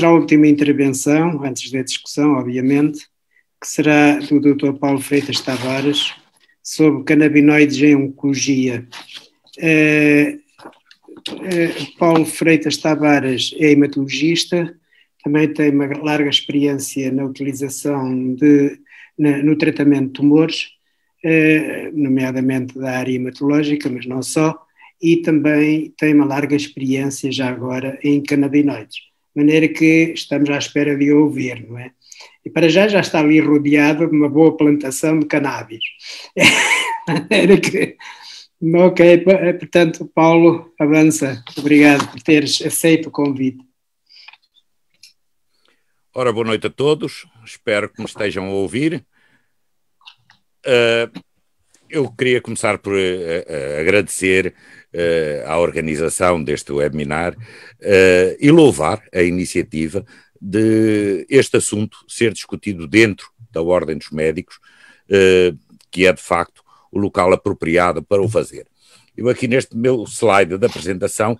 a última intervenção, antes da discussão, obviamente, que será do Dr. Paulo Freitas Tavares, sobre canabinoides em oncologia. Paulo Freitas Tavares é hematologista, também tem uma larga experiência na utilização no tratamento de tumores, nomeadamente da área hematológica, mas não só, e também tem uma larga experiência já agora em canabinoides, de maneira que estamos à espera de ouvir, não é? E para já está ali rodeado de uma boa plantação de cannabis. Ok, portanto, Paulo, avança. Obrigado por teres aceito o convite. Ora, boa noite a todos. Espero que me estejam a ouvir. Eu queria começar por agradecer à organização deste webinar e louvar a iniciativa de este assunto ser discutido dentro da Ordem dos Médicos, que é de facto o local apropriado para o fazer. Eu aqui neste meu slide da apresentação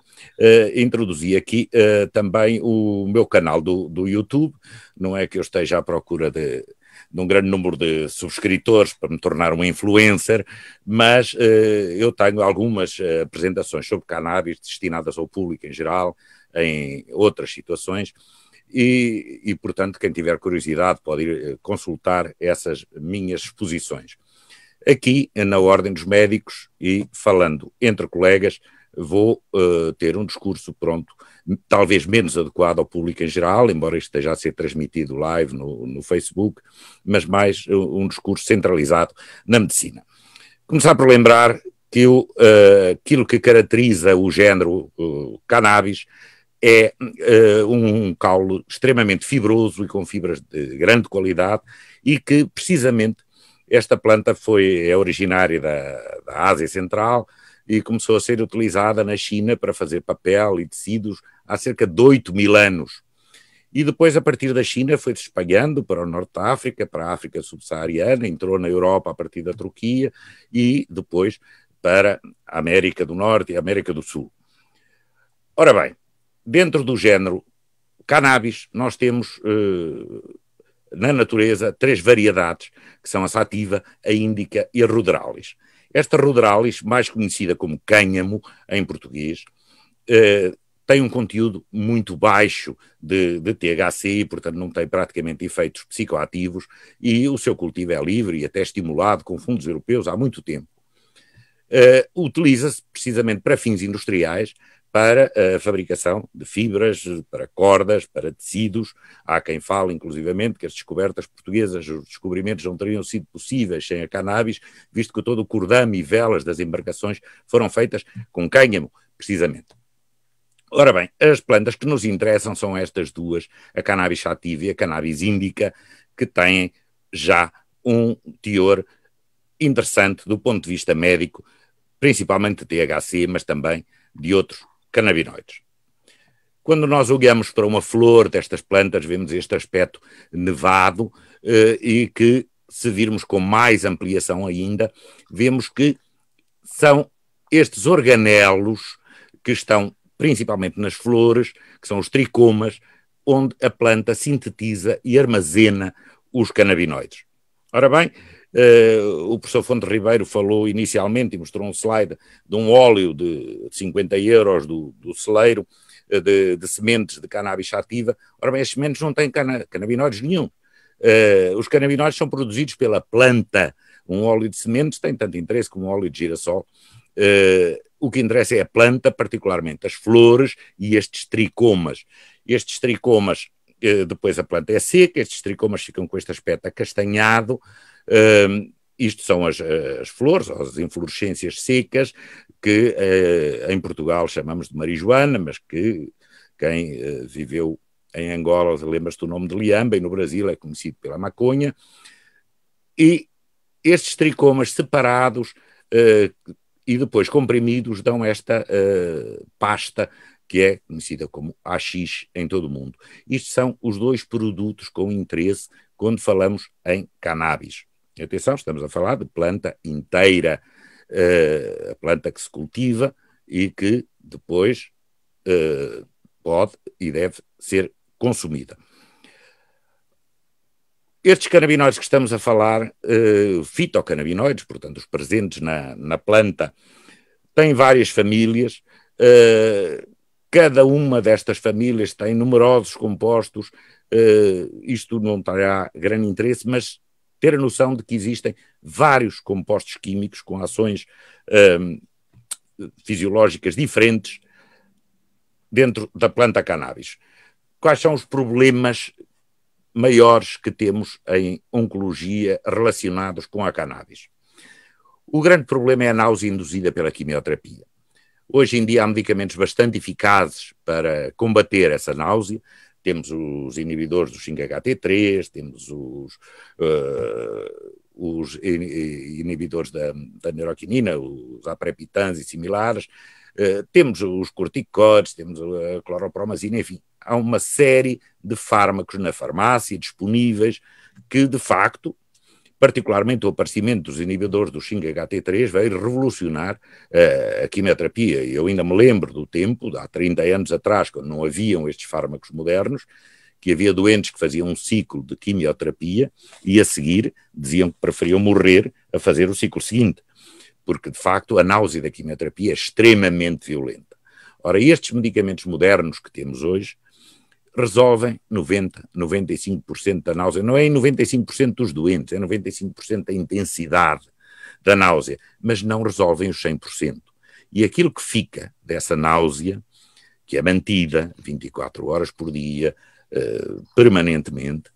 introduzi aqui também o meu canal do YouTube. Não é que eu esteja à procura de um grande número de subscritores para me tornar um influencer, mas eu tenho algumas apresentações sobre cannabis destinadas ao público em geral, em outras situações, e portanto, quem tiver curiosidade pode ir consultar essas minhas exposições. Aqui, na Ordem dos Médicos, e falando entre colegas, vou ter um discurso pronto, talvez menos adequado ao público em geral, embora isto esteja a ser transmitido live no Facebook, mas mais um discurso centralizado na medicina. Começar por lembrar que aquilo que caracteriza o género cannabis é um caule extremamente fibroso e com fibras de grande qualidade e que, precisamente, esta planta é originária da Ásia Central e começou a ser utilizada na China para fazer papel e tecidos há cerca de 8.000 anos. E depois, a partir da China, foi se espalhando para o Norte da África, para a África subsaariana, entrou na Europa a partir da Turquia e depois para a América do Norte e a América do Sul. Ora bem, dentro do género cannabis, nós temos na natureza 3 variedades, que são a sativa, a índica e a ruderalis. Esta ruderalis, mais conhecida como cânhamo em português, tem um conteúdo muito baixo de THC, portanto não tem praticamente efeitos psicoativos e o seu cultivo é livre e até estimulado com fundos europeus há muito tempo. Utiliza-se precisamente para fins industriais, para a fabricação de fibras, para cordas, para tecidos. Há quem fale, inclusivamente, que as descobertas portuguesas, os descobrimentos não teriam sido possíveis sem a cannabis, visto que todo o cordame e velas das embarcações foram feitas com cânhamo, precisamente. Ora bem, as plantas que nos interessam são estas duas, a cannabis sativa e a cannabis índica, que têm já um teor interessante do ponto de vista médico, principalmente de THC, mas também de outros canabinoides. Quando nós olhamos para uma flor destas plantas, vemos este aspecto nevado e que, se virmos com mais ampliação ainda, vemos que são estes organelos que estão principalmente nas flores, que são os tricomas, onde a planta sintetiza e armazena os canabinoides. Ora bem, o professor Fonte Ribeiro falou inicialmente e mostrou um slide de um óleo de 50 euros do celeiro de sementes de cannabis sativa. Ora bem, as sementes não têm canabinoides nenhum. Os canabinoides são produzidos pela planta. Um óleo de sementes tem tanto interesse como um óleo de girassol. O que interessa é a planta, particularmente as flores e estes tricomas. Estes tricomas, depois a planta é seca, estes tricomas ficam com este aspecto acastanhado. Isto são as flores, as inflorescências secas, que em Portugal chamamos de marijuana, mas que quem viveu em Angola lembra-se do nome de liamba, e no Brasil é conhecido pela maconha. E estes tricomas separados e depois comprimidos dão esta pasta que é conhecida como haxixe em todo o mundo. Isto são os 2 produtos com interesse quando falamos em cannabis. Atenção, estamos a falar de planta inteira, a planta que se cultiva e que depois pode e deve ser consumida. Estes canabinoides que estamos a falar, fitocannabinoides, portanto, os presentes na planta, têm várias famílias. Cada uma destas famílias tem numerosos compostos. Isto não terá grande interesse, mas ter a noção de que existem vários compostos químicos com ações fisiológicas diferentes dentro da planta cannabis. Quais são os problemas maiores que temos em oncologia relacionados com a cannabis? O grande problema é a náusea induzida pela quimioterapia. Hoje em dia há medicamentos bastante eficazes para combater essa náusea. Temos os inibidores do 5-HT3, temos os inibidores da neuroquinina, os aprepitans e similares, temos os corticoides, temos a cloropromazina, enfim, há uma série de fármacos na farmácia disponíveis que, de facto, particularmente o aparecimento dos inibidores do 5-HT3 veio revolucionar a quimioterapia. Eu ainda me lembro do tempo, há 30 anos atrás, quando não haviam estes fármacos modernos, que havia doentes que faziam um ciclo de quimioterapia e a seguir diziam que preferiam morrer a fazer o ciclo seguinte, porque de facto a náusea da quimioterapia é extremamente violenta. Ora, estes medicamentos modernos que temos hoje resolvem 90, 95% da náusea. Não é em 95% dos doentes, é 95% da intensidade da náusea, mas não resolvem os 100%. E aquilo que fica dessa náusea, que é mantida 24 horas por dia, permanentemente,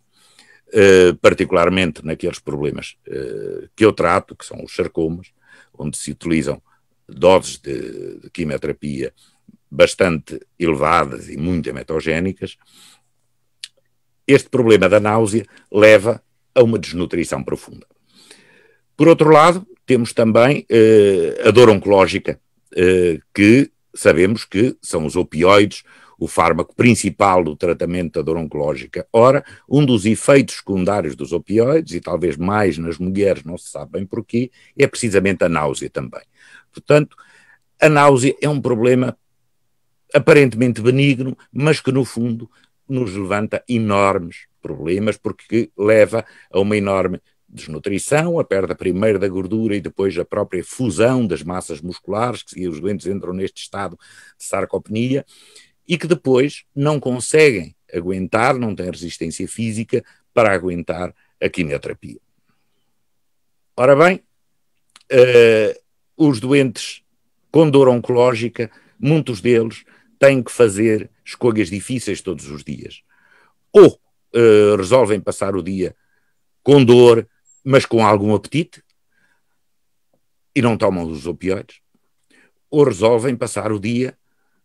particularmente naqueles problemas que eu trato, que são os sarcomas, onde se utilizam doses de quimioterapia bastante elevadas e muito hematogénicas, este problema da náusea leva a uma desnutrição profunda. Por outro lado, temos também a dor oncológica, que sabemos que são os opioides, o fármaco principal do tratamento da dor oncológica. Ora, um dos efeitos secundários dos opioides, e talvez mais nas mulheres, não se sabe bem porquê, é precisamente a náusea também. Portanto, a náusea é um problema aparentemente benigno, mas que no fundo nos levanta enormes problemas, porque leva a uma enorme desnutrição, a perda primeiro da gordura e depois a própria fusão das massas musculares, que os doentes entram neste estado de sarcopenia, e que depois não conseguem aguentar, não têm resistência física para aguentar a quimioterapia. Ora bem, os doentes com dor oncológica, muitos deles têm que fazer escolhas difíceis todos os dias. Ou resolvem passar o dia com dor, mas com algum apetite, e não tomam os opioides, ou resolvem passar o dia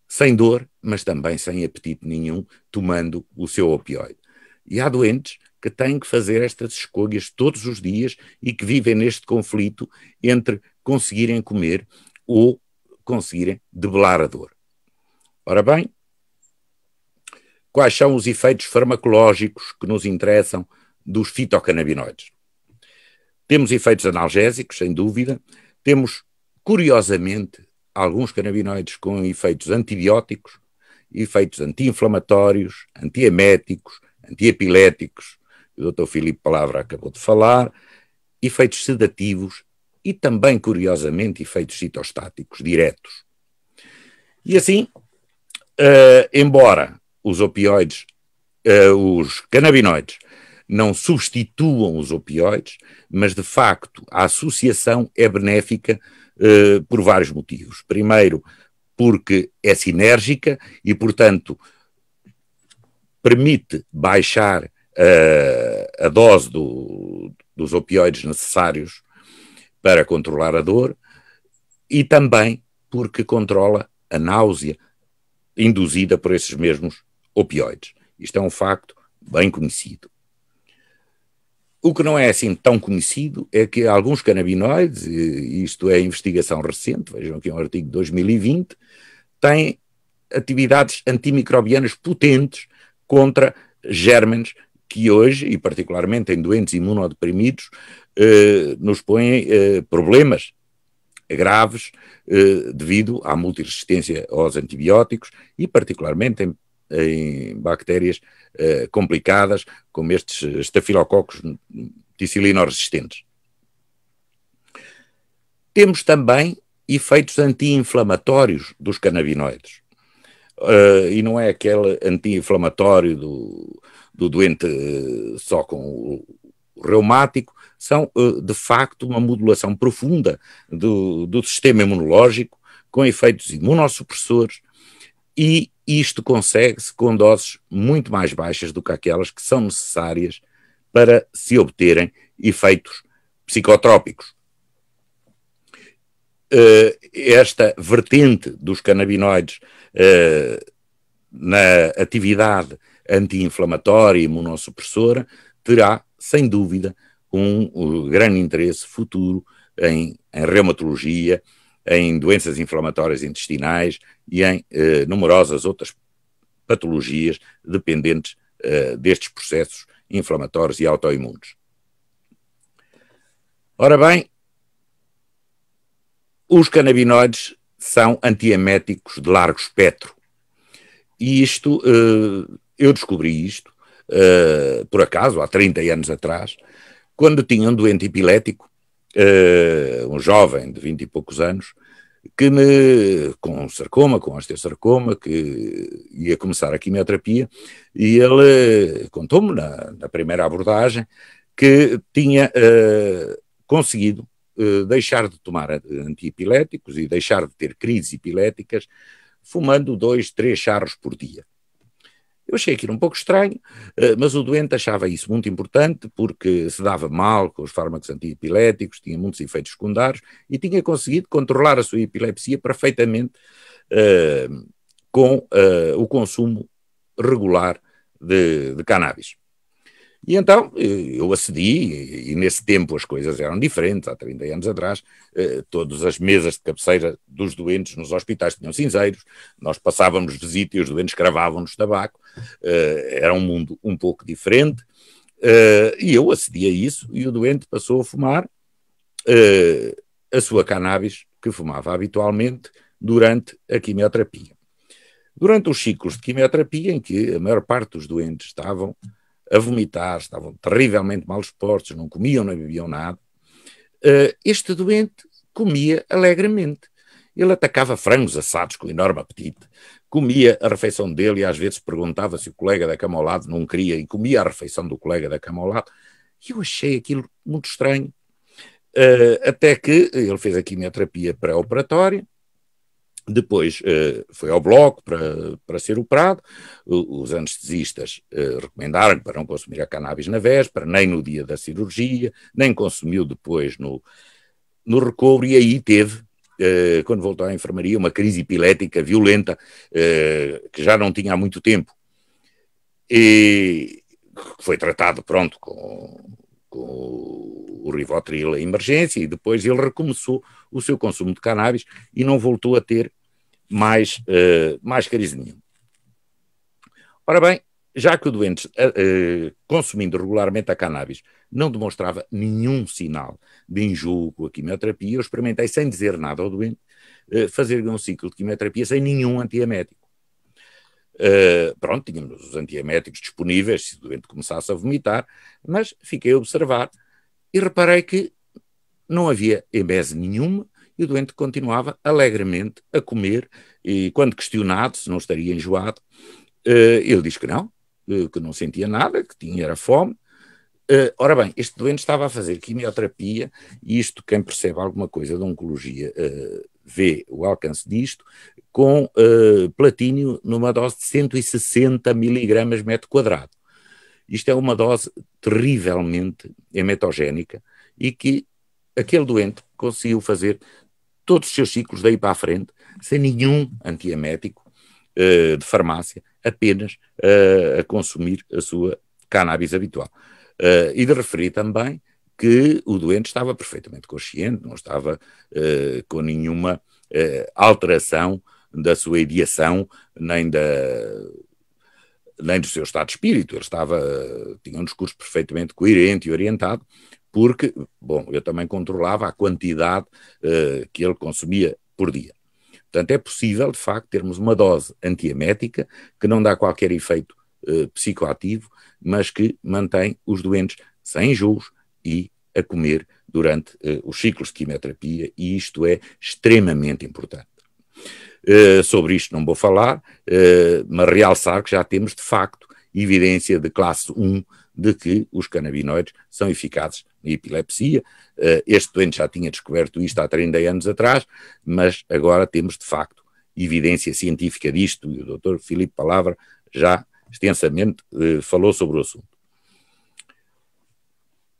sem dor, mas também sem apetite nenhum, tomando o seu opioide. E há doentes que têm que fazer estas escolhas todos os dias e que vivem neste conflito entre conseguirem comer ou conseguirem debelar a dor. Ora bem, quais são os efeitos farmacológicos que nos interessam dos fitocannabinoides? Temos efeitos analgésicos, sem dúvida. Temos, curiosamente, alguns cannabinoides com efeitos antibióticos, efeitos anti-inflamatórios, antieméticos, antiepiléticos, o Dr. Filipe Palavra acabou de falar, efeitos sedativos e também, curiosamente, efeitos citostáticos diretos. E assim, embora os opioides, os cannabinoides, não substituam os opioides, mas de facto a associação é benéfica por vários motivos. Primeiro, porque é sinérgica e, portanto, permite baixar a dose dos opioides necessários para controlar a dor, e também porque controla a náusea induzida por esses mesmos opioides. Isto é um facto bem conhecido. O que não é assim tão conhecido é que alguns cannabinoides, e isto é investigação recente, vejam aqui um artigo de 2020, têm atividades antimicrobianas potentes contra gérmenes que hoje, e particularmente em doentes imunodeprimidos, nos põem problemas graves devido à multiresistência aos antibióticos e particularmente em em bactérias complicadas, como estes estafilococos ticilino-resistentes. Temos também efeitos anti-inflamatórios dos canabinoides. E não é aquele anti-inflamatório do doente só com o reumático, são de facto uma modulação profunda do sistema imunológico, com efeitos imunossupressores, e isto consegue-se com doses muito mais baixas do que aquelas que são necessárias para se obterem efeitos psicotrópicos. Esta vertente dos canabinoides na atividade anti-inflamatória e imunossupressora terá, sem dúvida, um grande interesse futuro em reumatologia, em doenças inflamatórias intestinais e em numerosas outras patologias dependentes destes processos inflamatórios e autoimunes. Ora bem, os canabinoides são antieméticos de largo espectro. E isto, eu descobri isto, por acaso, há 30 anos atrás, quando tinha um doente epilético, um jovem de 20 e poucos anos, com sarcoma, com osteosarcoma, que ia começar a quimioterapia, e ele contou-me na primeira abordagem que tinha conseguido deixar de tomar antiepiléticos e deixar de ter crises epiléticas fumando 2, 3 charros por dia. Eu achei aquilo um pouco estranho, mas o doente achava isso muito importante porque se dava mal com os fármacos antiepiléticos, tinha muitos efeitos secundários e tinha conseguido controlar a sua epilepsia perfeitamente com o consumo regular de cannabis. E então eu acedi, e nesse tempo as coisas eram diferentes, há 30 anos atrás, todas as mesas de cabeceira dos doentes nos hospitais tinham cinzeiros, nós passávamos visita e os doentes cravavam-nos tabaco, era um mundo um pouco diferente, e eu acedi a isso, e o doente passou a fumar a sua cannabis, que fumava habitualmente, durante a quimioterapia. Durante os ciclos de quimioterapia, em que a maior parte dos doentes estavam a vomitar, estavam terrivelmente mal dispostos, não comiam, não bebiam nada, este doente comia alegremente. Ele atacava frangos assados com enorme apetite, comia a refeição dele e às vezes perguntava se o colega da cama ao lado não queria e comia a refeição do colega da cama ao lado. E eu achei aquilo muito estranho, até que ele fez a quimioterapia pré-operatória. Depois foi ao bloco para ser operado. Os anestesistas recomendaram para não consumir a cannabis na véspera, nem no dia da cirurgia, nem consumiu depois no recobro, e aí teve, quando voltou à enfermaria, uma crise epilética violenta que já não tinha há muito tempo. E foi tratado, pronto, com o Rivotril em emergência, e depois ele recomeçou o seu consumo de cannabis e não voltou a ter mais crise nenhuma. Ora bem, já que o doente, consumindo regularmente a cannabis, não demonstrava nenhum sinal de enjoo com a quimioterapia, eu experimentei, sem dizer nada ao doente, fazer um ciclo de quimioterapia sem nenhum antiemético. Pronto, tínhamos os antieméticos disponíveis se o doente começasse a vomitar, mas fiquei a observar e reparei que não havia emese nenhuma e o doente continuava alegremente a comer, e quando questionado se não estaria enjoado, ele diz que não sentia nada, que era fome. Ora bem, este doente estava a fazer quimioterapia, e isto, quem percebe alguma coisa de oncologia vê o alcance disto, com platínio numa dose de 160 miligramas metro quadrado. Isto é uma dose terrivelmente hematogénica, e que aquele doente conseguiu fazer todos os seus ciclos daí para a frente, sem nenhum antiemético de farmácia, apenas a consumir a sua cannabis habitual. E de referir também que o doente estava perfeitamente consciente, não estava com nenhuma alteração da sua ideação, nem do seu estado de espírito. Ele tinha um discurso perfeitamente coerente e orientado, porque, bom, eu também controlava a quantidade que ele consumia por dia. Portanto, é possível, de facto, termos uma dose antiemética que não dá qualquer efeito psicoativo, mas que mantém os doentes sem enjoos e a comer durante os ciclos de quimioterapia, e isto é extremamente importante. Sobre isto não vou falar, mas realçar que já temos, de facto, evidência de classe 1 de que os canabinoides são eficazes na epilepsia. Este doente já tinha descoberto isto há 30 anos atrás, mas agora temos, de facto, evidência científica disto, e o Dr. Filipe Palavra já extensamente falou sobre o assunto.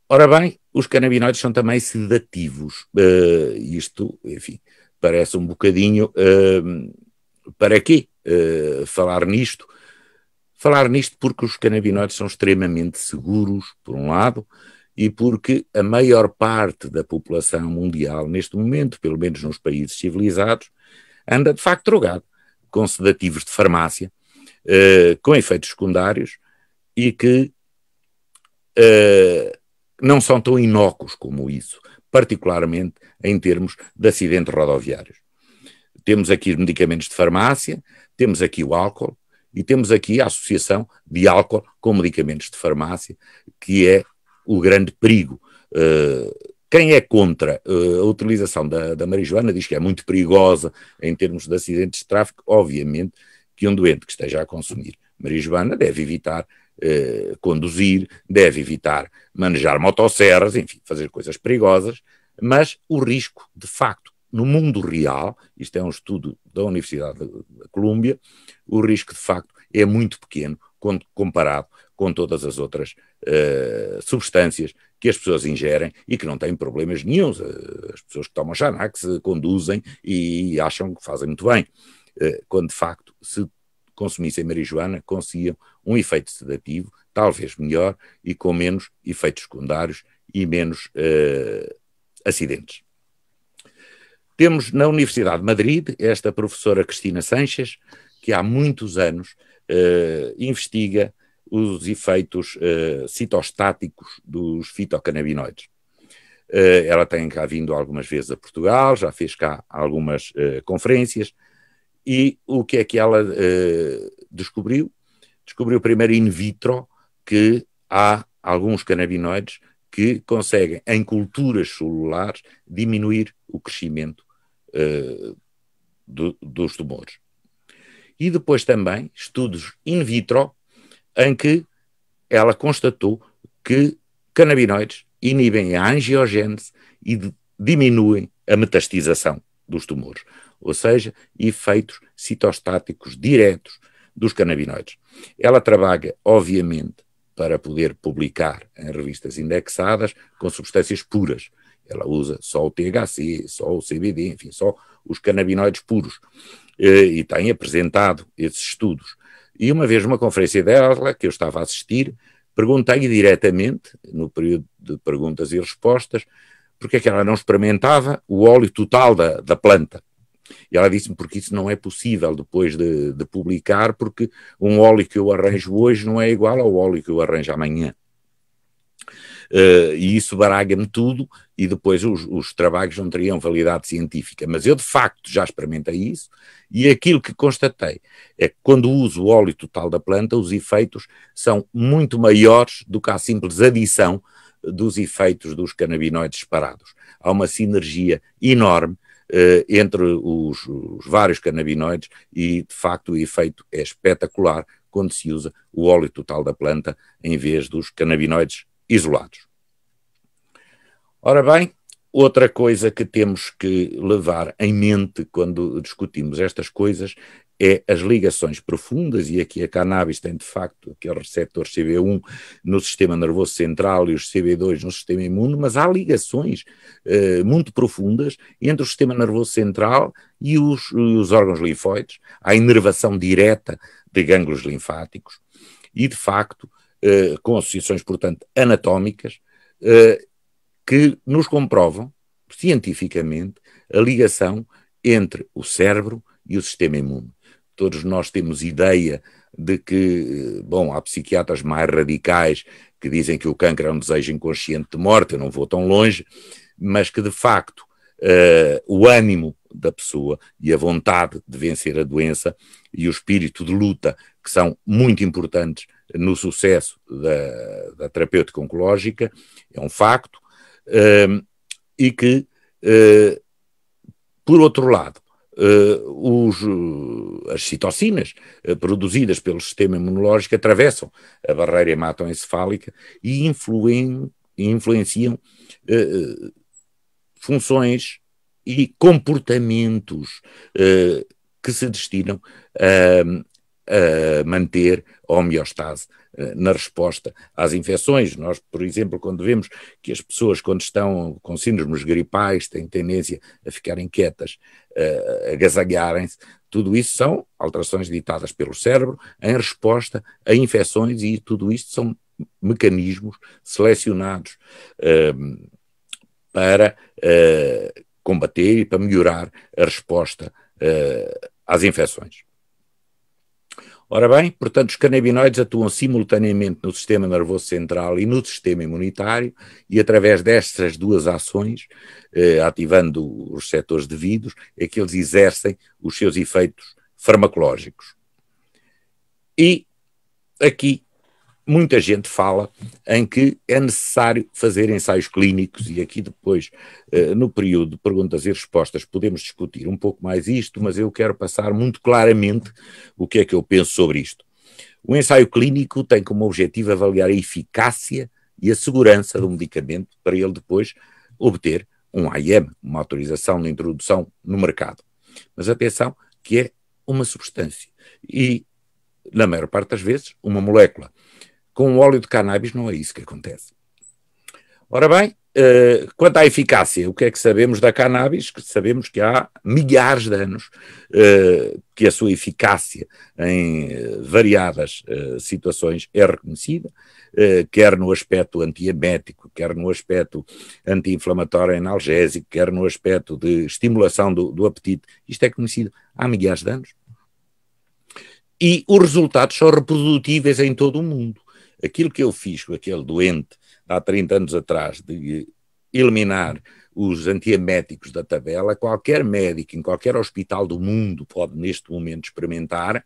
Ora bem, os canabinoides são também sedativos. Isto, enfim, parece um bocadinho... para quê falar nisto? Falar nisto porque os canabinoides são extremamente seguros, por um lado, e porque a maior parte da população mundial, neste momento, pelo menos nos países civilizados, anda de facto drogado, com sedativos de farmácia, com efeitos secundários, e que não são tão inócuos como isso, particularmente em termos de acidentes rodoviários. Temos aqui os medicamentos de farmácia, temos aqui o álcool, e temos aqui a associação de álcool com medicamentos de farmácia, que é o grande perigo. Quem é contra a utilização da marijuana diz que é muito perigosa em termos de acidentes de tráfico. Obviamente que um doente que esteja a consumir marijuana deve evitar conduzir, deve evitar manejar motosserras, enfim, fazer coisas perigosas, mas o risco, de facto, no mundo real, isto é um estudo da Universidade da Colômbia, o risco, de facto, é muito pequeno quando comparado com todas as outras substâncias que as pessoas ingerem e que não têm problemas nenhuns. As pessoas que tomam Xanax conduzem e acham que fazem muito bem, quando, de facto, se consumissem marijuana, conseguiam um efeito sedativo, talvez melhor, e com menos efeitos secundários e menos acidentes. Temos na Universidade de Madrid esta professora Cristina Sanches, que há muitos anos investiga os efeitos citostáticos dos fitocannabinoides. Ela tem cá vindo algumas vezes a Portugal, já fez cá algumas conferências, e o que é que ela descobriu? Descobriu primeiro in vitro que há alguns canabinoides que conseguem, em culturas celulares, diminuir o crescimento dos tumores. E depois também estudos in vitro em que ela constatou que canabinoides inibem a angiogênese e diminuem a metastização dos tumores, ou seja, efeitos citostáticos diretos dos canabinoides. Ela trabalha, obviamente, para poder publicar em revistas indexadas com substâncias puras. Ela usa só o THC, só o CBD, enfim, só os canabinoides puros. E tem apresentado esses estudos. E uma vez numa conferência dela, que eu estava a assistir, perguntei-lhe diretamente, no período de perguntas e respostas, porque é que ela não experimentava o óleo total da planta. E ela disse-me porque isso não é possível depois de publicar, porque um óleo que eu arranjo hoje não é igual ao óleo que eu arranjo amanhã. E isso baralha-me tudo, e depois os trabalhos não teriam validade científica. Mas eu, de facto, já experimentei isso, e aquilo que constatei é que quando uso o óleo total da planta, os efeitos são muito maiores do que a simples adição dos efeitos dos canabinoides separados. Há uma sinergia enorme entre os vários canabinoides e, de facto, o efeito é espetacular quando se usa o óleo total da planta em vez dos canabinoides isolados. Ora bem, outra coisa que temos que levar em mente quando discutimos estas coisas é as ligações profundas, e aqui a cannabis tem de facto aquele receptor CB1 no sistema nervoso central e os CB2 no sistema imune, mas há ligações muito profundas entre o sistema nervoso central e os órgãos linfóides. Há inervação direta de gânglios linfáticos e, de facto, com associações, portanto, anatómicas, que nos comprovam cientificamente a ligação entre o cérebro e o sistema imune. Todos nós temos ideia de que, bom, há psiquiatras mais radicais que dizem que o câncer é um desejo inconsciente de morte, eu não vou tão longe, mas que, de facto, o ânimo da pessoa e a vontade de vencer a doença e o espírito de luta, que são muito importantes no sucesso da terapêutica oncológica, é um facto, e que, por outro lado, as citocinas produzidas pelo sistema imunológico atravessam a barreira hematoencefálica e influenciam funções e comportamentos que se destinam a manter a homeostase na resposta às infecções. Nós, por exemplo, quando vemos que as pessoas, quando estão com síndromes gripais, têm tendência a ficarem quietas, a agasalharem-se, tudo isso são alterações ditadas pelo cérebro em resposta a infecções, e tudo isto são mecanismos selecionados para combater e para melhorar a resposta às infecções. Ora bem, portanto, os canabinoides atuam simultaneamente no sistema nervoso central e no sistema imunitário, e através destas duas ações, ativando os receptores devidos, é que eles exercem os seus efeitos farmacológicos. E aqui muita gente fala em que é necessário fazer ensaios clínicos, e aqui depois, no período de perguntas e respostas, podemos discutir um pouco mais isto, mas eu quero passar muito claramente o que é que eu penso sobre isto. O ensaio clínico tem como objetivo avaliar a eficácia e a segurança do medicamento para ele depois obter um AIM, uma autorização de introdução no mercado. Mas atenção, que é uma substância e, na maior parte das vezes, uma molécula. Com o óleo de cannabis não é isso que acontece. Ora bem, quanto à eficácia, o que é que sabemos da cannabis? Sabemos que há milhares de anos que a sua eficácia em variadas situações é reconhecida, quer no aspecto antiemético, quer no aspecto anti-inflamatório analgésico, quer no aspecto de estimulação do apetite. Isto é conhecido há milhares de anos. E os resultados são reprodutíveis em todo o mundo. Aquilo que eu fiz com aquele doente há 30 anos atrás, de eliminar os antieméticos da tabela, qualquer médico em qualquer hospital do mundo pode neste momento experimentar,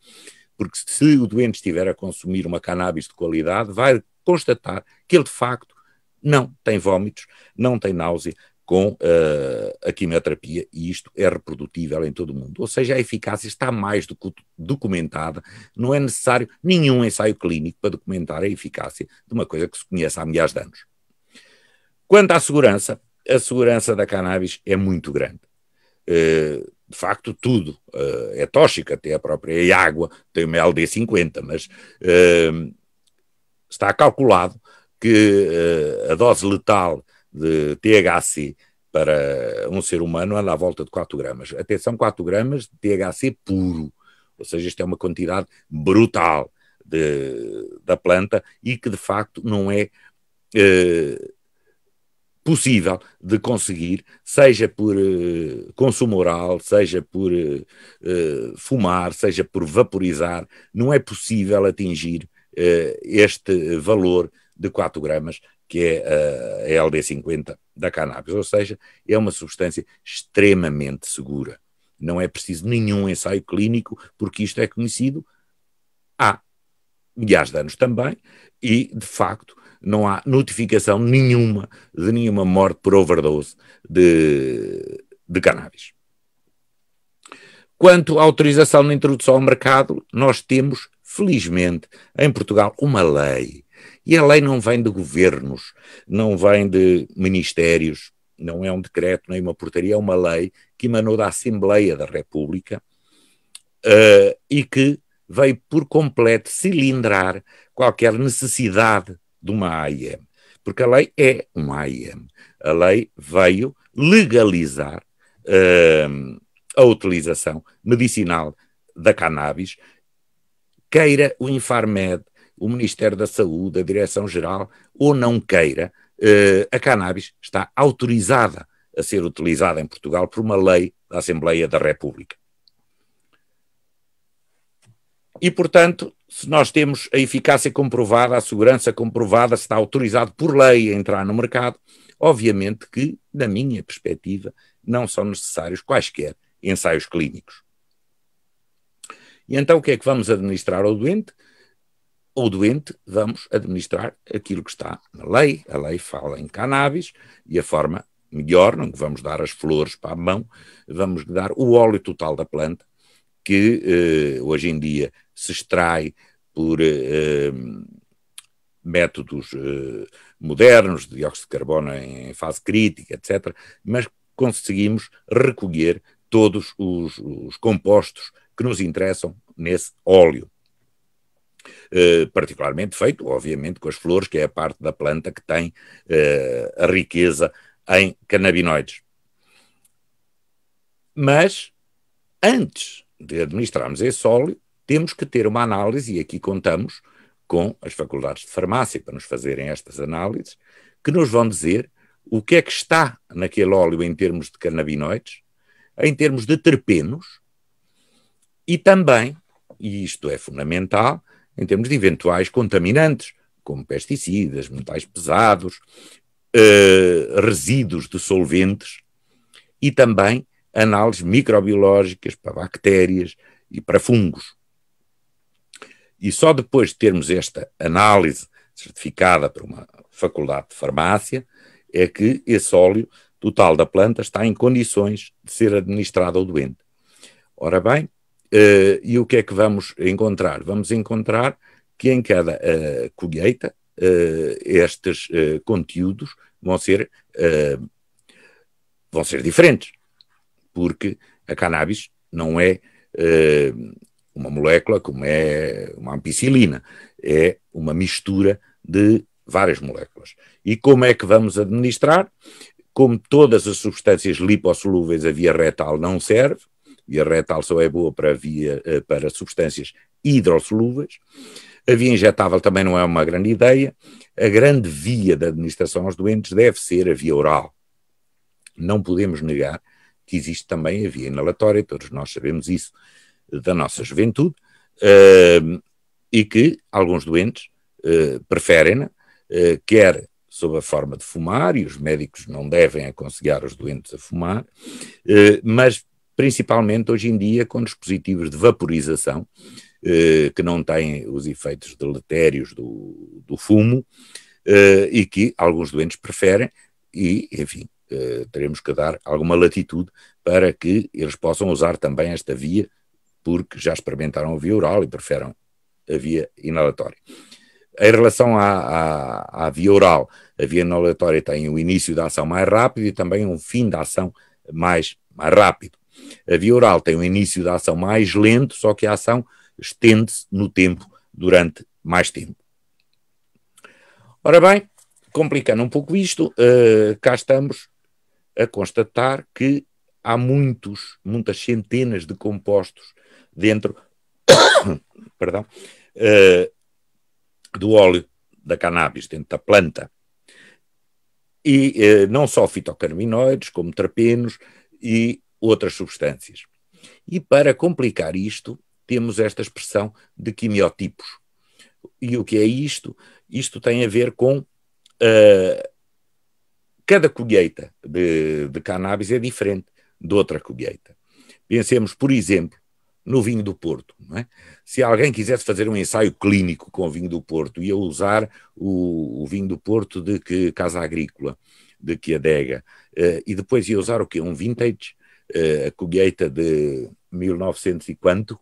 porque se o doente estiver a consumir uma cannabis de qualidade, vai constatar que ele de facto não tem vômitos, não tem náusea com a quimioterapia, e isto é reprodutível em todo o mundo. Ou seja, a eficácia está mais do que documentada, não é necessário nenhum ensaio clínico para documentar a eficácia de uma coisa que se conhece há milhares de anos. Quanto à segurança, a segurança da cannabis é muito grande. De facto, tudo é tóxico, até a própria água tem uma LD50, mas está calculado que a dose letal de THC para um ser humano anda à volta de 4 gramas. Atenção, 4 gramas de THC puro, ou seja, isto é uma quantidade brutal da planta e que de facto não é possível de conseguir, seja por consumo oral, seja por fumar, seja por vaporizar, não é possível atingir este valor de 4 gramas, que é a LD50 da cannabis, ou seja, é uma substância extremamente segura. Não é preciso nenhum ensaio clínico, porque isto é conhecido há milhares de anos também, e, de facto, não há notificação nenhuma de nenhuma morte por overdose de cannabis. Quanto à autorização de introdução ao mercado, nós temos, felizmente, em Portugal, uma lei. E a lei não vem de governos, não vem de ministérios, não é um decreto nem uma portaria, é uma lei que emanou da Assembleia da República e que veio por completo cilindrar qualquer necessidade de uma AIM. Porque a lei é uma AIM. A lei veio legalizar a utilização medicinal da cannabis, queira o Infarmed, o Ministério da Saúde, a Direção-Geral, ou não queira, a cannabis está autorizada a ser utilizada em Portugal por uma lei da Assembleia da República. E, portanto, se nós temos a eficácia comprovada, a segurança comprovada, se está autorizado por lei a entrar no mercado, obviamente que, na minha perspectiva, não são necessários quaisquer ensaios clínicos. E então o que é que vamos administrar ao doente? Ao doente vamos administrar aquilo que está na lei. A lei fala em cannabis e a forma melhor, não vamos dar as flores para a mão, vamos dar o óleo total da planta, que hoje em dia se extrai por métodos modernos, de dióxido de carbono em fase crítica, etc., mas conseguimos recolher todos os compostos que nos interessam nesse óleo. Particularmente feito, obviamente, com as flores, que é a parte da planta que tem a riqueza em canabinoides. Mas, antes de administrarmos esse óleo, temos que ter uma análise, e aqui contamos com as faculdades de farmácia para nos fazerem estas análises, que nos vão dizer o que é que está naquele óleo em termos de canabinoides, em termos de terpenos, e também, e isto é fundamental, em termos de eventuais contaminantes, como pesticidas, metais pesados, resíduos de solventes, e também análises microbiológicas para bactérias e para fungos. E só depois de termos esta análise certificada por uma faculdade de farmácia é que esse óleo total da planta está em condições de ser administrado ao doente. Ora bem, e o que é que vamos encontrar? Vamos encontrar que em cada colheita estes conteúdos vão ser diferentes, porque a cannabis não é uma molécula como é uma ampicilina, é uma mistura de várias moléculas. E como é que vamos administrar? Como todas as substâncias lipossolúveis, a via retal não serve, a via retal só é boa para substâncias hidrossolúveis. A via injetável também não é uma grande ideia. A grande via de administração aos doentes deve ser a via oral. Não podemos negar que existe também a via inalatória, todos nós sabemos isso da nossa juventude, e que alguns doentes preferem-na, quer sob a forma de fumar, e os médicos não devem aconselhar os doentes a fumar, mas principalmente hoje em dia com dispositivos de vaporização, que não têm os efeitos deletérios do fumo, e que alguns doentes preferem, e, enfim, teremos que dar alguma latitude para que eles possam usar também esta via, porque já experimentaram a via oral e preferem a via inalatória. Em relação à via oral, a via inalatória tem um início da ação mais rápido e também um fim da ação mais rápido. A via oral tem um início da ação mais lento, só que a ação estende-se no tempo durante mais tempo. Ora bem, complicando um pouco isto, cá estamos a constatar que há muitas centenas de compostos dentro perdão, do óleo da cannabis, dentro da planta. E não só fitocannabinoides, como terpenos e outras substâncias. E para complicar isto, temos esta expressão de quimiotipos. E o que é isto? Isto tem a ver com cada colheita de cannabis é diferente de outra colheita. Pensemos, por exemplo, no vinho do Porto. Não é? Se alguém quisesse fazer um ensaio clínico com o vinho do Porto, ia usar o vinho do Porto de que Casa Agrícola, de que adega, e depois ia usar o quê? Um vintage, a colheita de 1900 e quanto,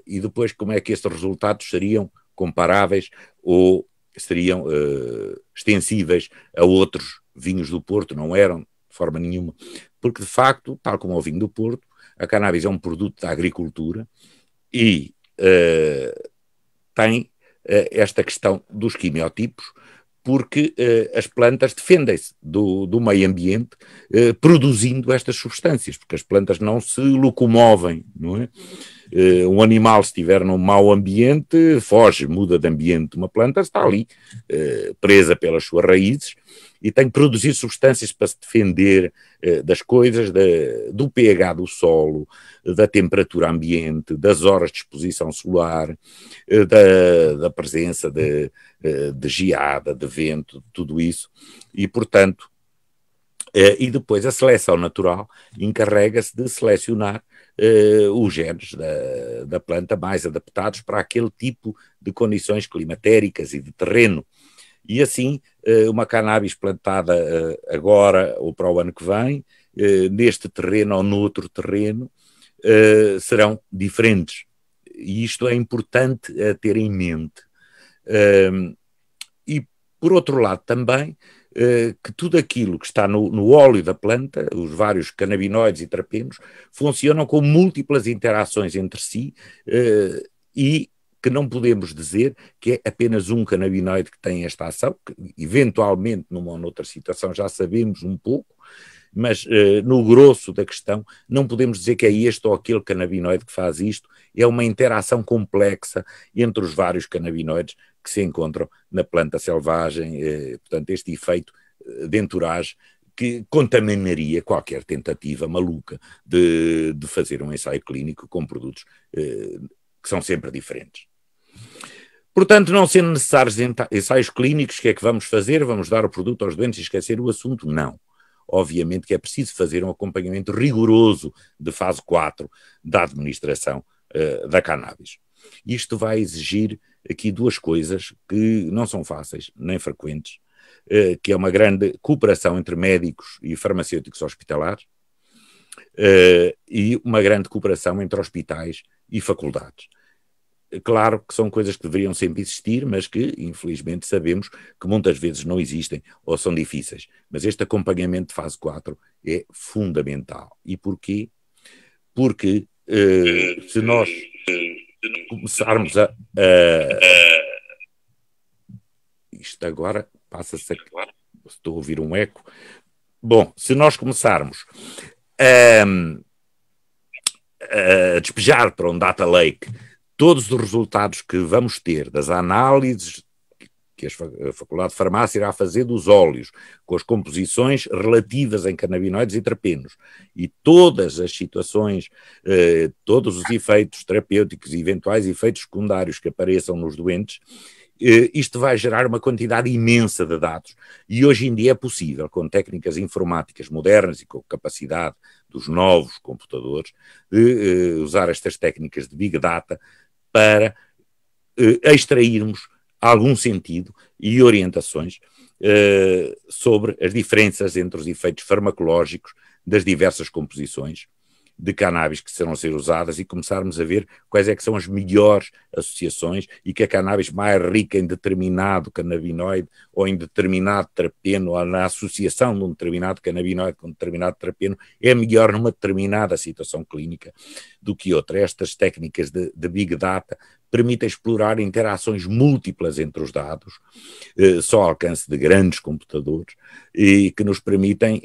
e depois como é que estes resultados seriam comparáveis ou seriam extensíveis a outros vinhos do Porto? Não eram, de forma nenhuma, porque de facto, tal como o vinho do Porto, a cannabis é um produto da agricultura e tem esta questão dos quimiotipos, porque as plantas defendem-se do meio ambiente produzindo estas substâncias, porque as plantas não se locomovem, não é? Um animal, se estiver num mau ambiente, foge, muda de ambiente. Uma planta está ali, presa pelas suas raízes, e tem que produzir substâncias para se defender das coisas, do pH do solo, da temperatura ambiente, das horas de exposição solar, da presença de geada, de vento, tudo isso. E, portanto, E depois a seleção natural encarrega-se de selecionar os genes da planta mais adaptados para aquele tipo de condições climatéricas e de terreno. E assim, uma cannabis plantada agora ou para o ano que vem, neste terreno ou noutro terreno, serão diferentes. E isto é importante ter em mente. E, por outro lado, também, que tudo aquilo que está no óleo da planta, os vários canabinoides e terpenos, funcionam com múltiplas interações entre si e que não podemos dizer que é apenas um canabinoide que tem esta ação, que eventualmente numa ou noutra situação já sabemos um pouco, mas no grosso da questão não podemos dizer que é este ou aquele canabinoide que faz isto, é uma interação complexa entre os vários canabinoides que se encontram na planta selvagem, portanto este efeito de entourage que contaminaria qualquer tentativa maluca de fazer um ensaio clínico com produtos que são sempre diferentes. Portanto, não sendo necessários ensaios clínicos, o que é que vamos fazer? Vamos dar o produto aos doentes e esquecer o assunto? Não. Obviamente que é preciso fazer um acompanhamento rigoroso de fase 4 da administração da cannabis. Isto vai exigir aqui duas coisas que não são fáceis, nem frequentes, que é uma grande cooperação entre médicos e farmacêuticos hospitalares e uma grande cooperação entre hospitais e faculdades. Claro que são coisas que deveriam sempre existir, mas que, infelizmente, sabemos que muitas vezes não existem ou são difíceis. Mas este acompanhamento de fase 4 é fundamental. E porquê? Porque se nós começarmos isto agora passa-se aqui. Estou a ouvir um eco. Bom, se nós começarmos a despejar para um data lake todos os resultados que vamos ter das análises que a Faculdade de Farmácia irá fazer dos óleos, com as composições relativas em canabinoides e terpenos, e todas as situações, todos os efeitos terapêuticos e eventuais efeitos secundários que apareçam nos doentes, isto vai gerar uma quantidade imensa de dados. E hoje em dia é possível, com técnicas informáticas modernas e com capacidade dos novos computadores, de usar estas técnicas de Big Data para extrairmos algum sentido e orientações sobre as diferenças entre os efeitos farmacológicos das diversas composições de cannabis que serão ser usadas e começarmos a ver quais é que são as melhores associações e que a cannabis mais rica em determinado cannabinoide ou em determinado terpeno ou na associação de um determinado cannabinoide com um determinado terpeno é melhor numa determinada situação clínica do que outra. Estas técnicas de Big Data permitem explorar interações múltiplas entre os dados, só ao alcance de grandes computadores, e que nos permitem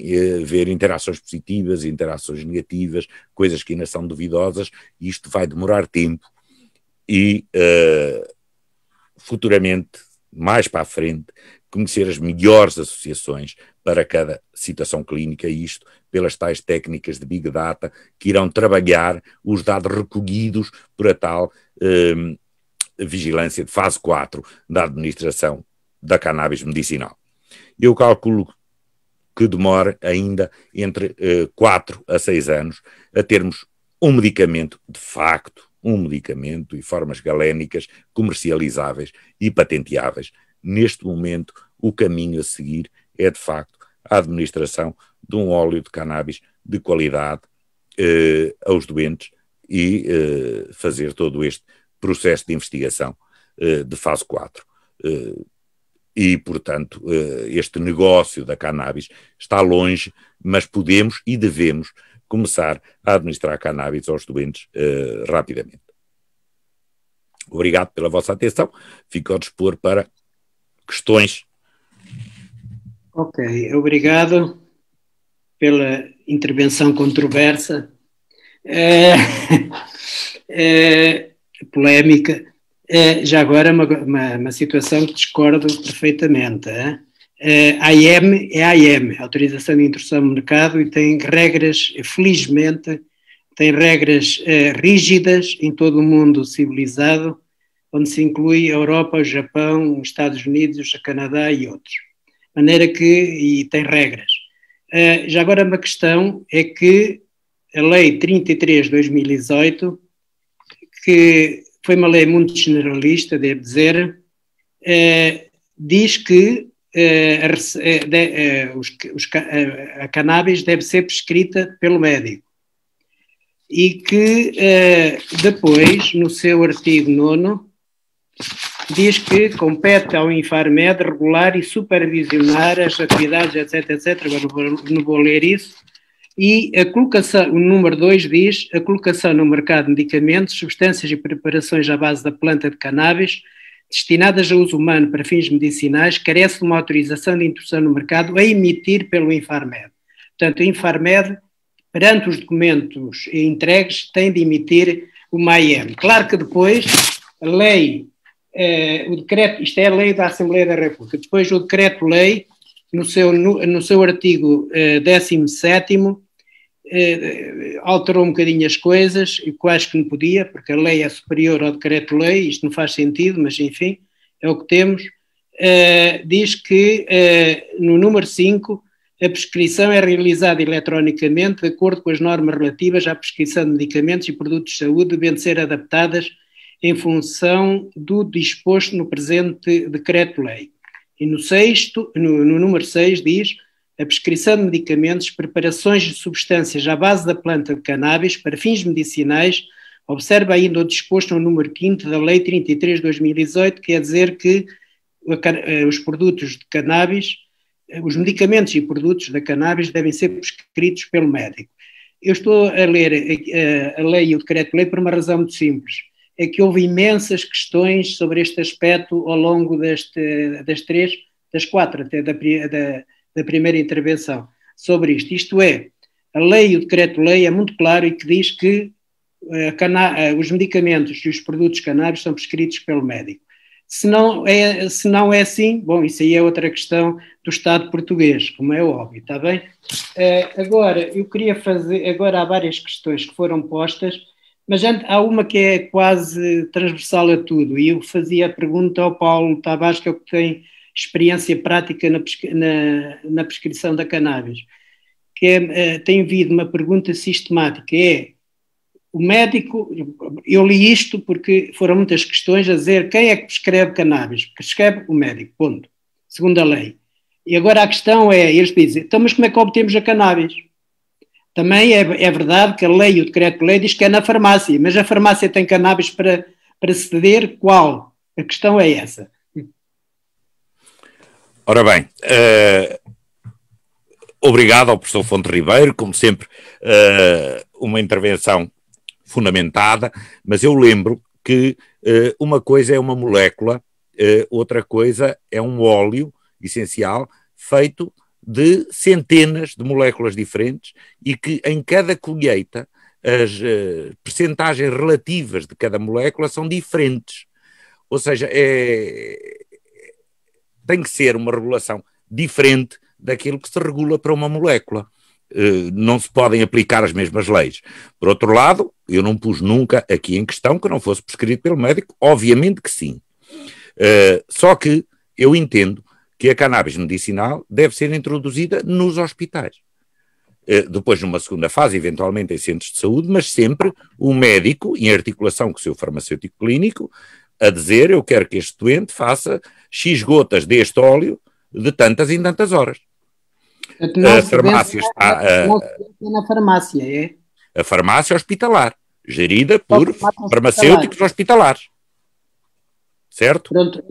ver interações positivas, interações negativas, coisas que ainda são duvidosas, e isto vai demorar tempo e futuramente, mais para a frente, conhecer as melhores associações para cada situação clínica, e isto pelas tais técnicas de Big Data que irão trabalhar os dados recolhidos por a tal vigilância de fase 4 da administração da cannabis medicinal. Eu calculo que demora ainda entre 4 a 6 anos a termos um medicamento, de facto, um medicamento e formas galénicas comercializáveis e patenteáveis. Neste momento, o caminho a seguir é, de facto, a administração de um óleo de cannabis de qualidade aos doentes e fazer todo este processo de investigação de fase 4. E, portanto, este negócio da cannabis está longe, mas podemos e devemos começar a administrar cannabis aos doentes rapidamente. Obrigado pela vossa atenção. Fico ao dispor para questões. Ok, obrigado pela intervenção controversa, polémica. Já agora uma situação que discordo perfeitamente. AIM é AIM, Autorização de Introdução no Mercado, e tem regras, felizmente, tem regras rígidas em todo o mundo civilizado, onde se inclui a Europa, o Japão, os Estados Unidos, o Canadá e outros. De maneira que, e tem regras. Já agora uma questão é que a Lei 33 de 2018, que foi uma lei muito generalista, devo dizer, diz que a cannabis deve ser prescrita pelo médico e que depois, no seu artigo 9º, diz que compete ao Infarmed regular e supervisionar as atividades, etc. Agora não vou ler isso. E a colocação, o número 2 diz: a colocação no mercado de medicamentos, substâncias e preparações à base da planta de cannabis destinadas a uso humano para fins medicinais carece de uma autorização de introdução no mercado a emitir pelo Infarmed. Portanto, o Infarmed, perante os documentos entregues, tem de emitir uma AIM. Claro que depois a lei, o decreto, isto é a lei da Assembleia da República, depois o decreto-lei, no seu artigo 17º, alterou um bocadinho as coisas, e que eu acho que não podia, porque a lei é superior ao decreto-lei, isto não faz sentido, mas enfim, é o que temos. Diz que no número 5, a prescrição é realizada eletronicamente de acordo com as normas relativas à prescrição de medicamentos e produtos de saúde, devendo ser adaptadas em função do disposto no presente decreto-lei. E no número 6 diz: a prescrição de medicamentos, preparações de substâncias à base da planta de cannabis para fins medicinais, observa ainda o disposto no número 5º da Lei 33 de 2018, quer dizer que os produtos de cannabis, os medicamentos e produtos da cannabis devem ser prescritos pelo médico. Eu estou a ler a lei e o decreto-lei por uma razão muito simples. É que houve imensas questões sobre este aspecto ao longo das 4, até da primeira intervenção, sobre isto. Isto é, a lei e o decreto-lei é muito claro e que diz que os medicamentos e os produtos cannabis são prescritos pelo médico. Se não é assim, bom, isso aí é outra questão do Estado português, como é óbvio, está bem? Agora, eu queria agora há várias questões que foram postas, mas há uma que é quase transversal a tudo, e eu fazia a pergunta ao Paulo Tavares, que é o que tem experiência prática na prescrição da cannabis, que tem havido uma pergunta sistemática, o médico, eu li isto porque foram muitas questões a dizer quem é que prescreve cannabis? Prescreve o médico, ponto, segundo a lei. E agora a questão eles dizem, então mas como é que obtemos a cannabis? Também é verdade que a lei e o decreto-lei diz que é na farmácia, mas a farmácia tem cannabis para ceder qual? A questão é essa. Ora bem, obrigado ao professor Fonte Ribeiro, como sempre, uma intervenção fundamentada, mas eu lembro que uma coisa é uma molécula, outra coisa é um óleo essencial feito de centenas de moléculas diferentes e que em cada colheita as percentagens relativas de cada molécula são diferentes. Ou seja, tem que ser uma regulação diferente daquilo que se regula para uma molécula. Não se podem aplicar as mesmas leis. Por outro lado, eu não pus nunca aqui em questão que não fosse prescrito pelo médico, obviamente que sim. Só que eu entendo que a cannabis medicinal deve ser introduzida nos hospitais. Depois, numa segunda fase, eventualmente em centros de saúde, mas sempre o médico, em articulação com o seu farmacêutico clínico, a dizer: eu quero que este doente faça X gotas deste óleo de tantas em tantas horas. A farmácia está... na farmácia, é? A farmácia hospitalar, gerida por farmacêuticos hospitalares. Certo? Pronto.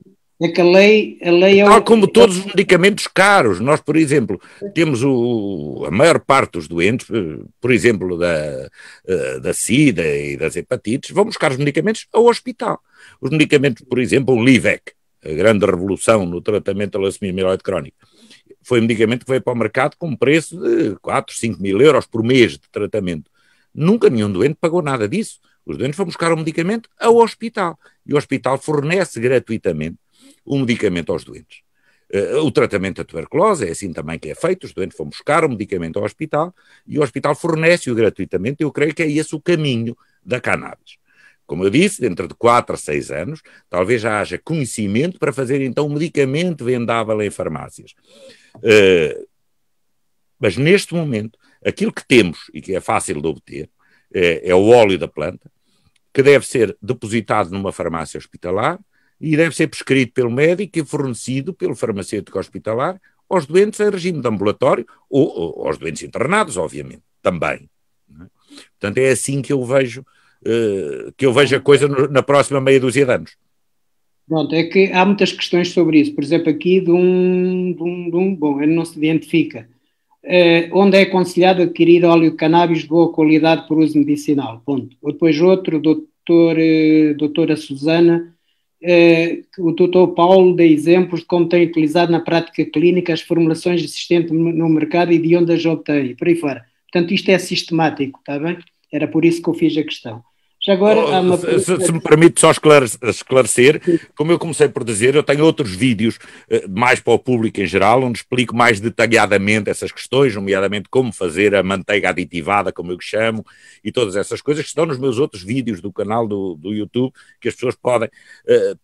É que a lei é... Tal como todos os medicamentos caros. Nós, por exemplo, temos a maior parte dos doentes, por exemplo, da SIDA e das hepatites, vão buscar os medicamentos ao hospital. Os medicamentos, por exemplo, o Livec, a grande revolução no tratamento da leucemia mieloide crónica, foi um medicamento que veio para o mercado com um preço de 4, 5 mil euros por mês de tratamento. Nunca nenhum doente pagou nada disso. Os doentes vão buscar o medicamento ao hospital. E o hospital fornece gratuitamente o medicamento aos doentes. O tratamento da tuberculose é assim também que é feito. Os doentes vão buscar o medicamento ao hospital e o hospital fornece-o gratuitamente. Eu creio que é esse o caminho da cannabis. Como eu disse, dentro de 4 a 6 anos, talvez já haja conhecimento para fazer então um medicamento vendável em farmácias. Mas neste momento, aquilo que temos e que é fácil de obter é o óleo da planta, que deve ser depositado numa farmácia hospitalar e deve ser prescrito pelo médico e fornecido pelo farmacêutico hospitalar aos doentes em regime de ambulatório ou aos doentes internados, obviamente, também. Não é? Portanto, é assim que eu vejo a coisa na próxima meia dúzia de anos. Pronto, é que há muitas questões sobre isso. Por exemplo, aqui bom, ele não se identifica. Onde é aconselhado adquirir óleo de cannabis de boa qualidade por uso medicinal. Ponto. Ou depois outro, doutora Susana, o doutor Paulo dá exemplos de como tem utilizado na prática clínica as formulações existentes no mercado e de onde as obtém, por aí fora. Portanto, isto é sistemático, está bem? Era por isso que eu fiz a questão. Já agora há uma... Se me permite só esclarecer, como eu comecei por dizer, eu tenho outros vídeos mais para o público em geral, onde explico mais detalhadamente essas questões, nomeadamente como fazer a manteiga aditivada, como eu chamo, e todas essas coisas que estão nos meus outros vídeos do canal do YouTube, que as pessoas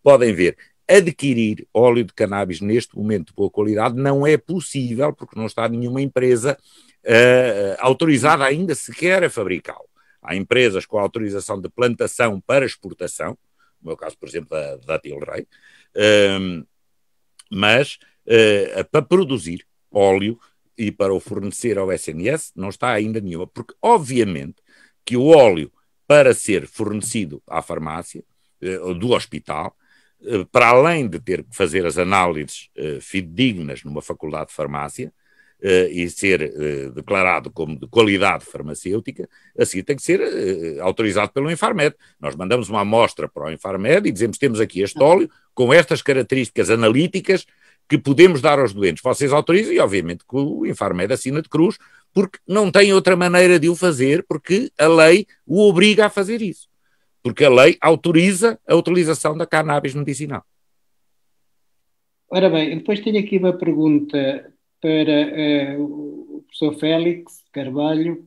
podem ver. Adquirir óleo de cannabis neste momento de boa qualidade não é possível, porque não está nenhuma empresa autorizada ainda sequer a fabricá-lo. Há empresas com autorização de plantação para exportação, no meu caso, por exemplo, da Tilray, mas para produzir óleo e para o fornecer ao SNS não está ainda nenhuma, porque obviamente que o óleo para ser fornecido à farmácia, do hospital, para além de ter que fazer as análises fidedignas numa faculdade de farmácia, e ser declarado como de qualidade farmacêutica, assim tem que ser autorizado pelo Infarmed. Nós mandamos uma amostra para o Infarmed e dizemos: temos aqui este óleo com estas características analíticas que podemos dar aos doentes. Vocês autorizam e, obviamente, que o Infarmed assina de cruz, porque não tem outra maneira de o fazer, porque a lei o obriga a fazer isso. Porque a lei autoriza a utilização da cannabis medicinal. Ora bem, depois tenho aqui uma pergunta para o professor Félix Carvalho.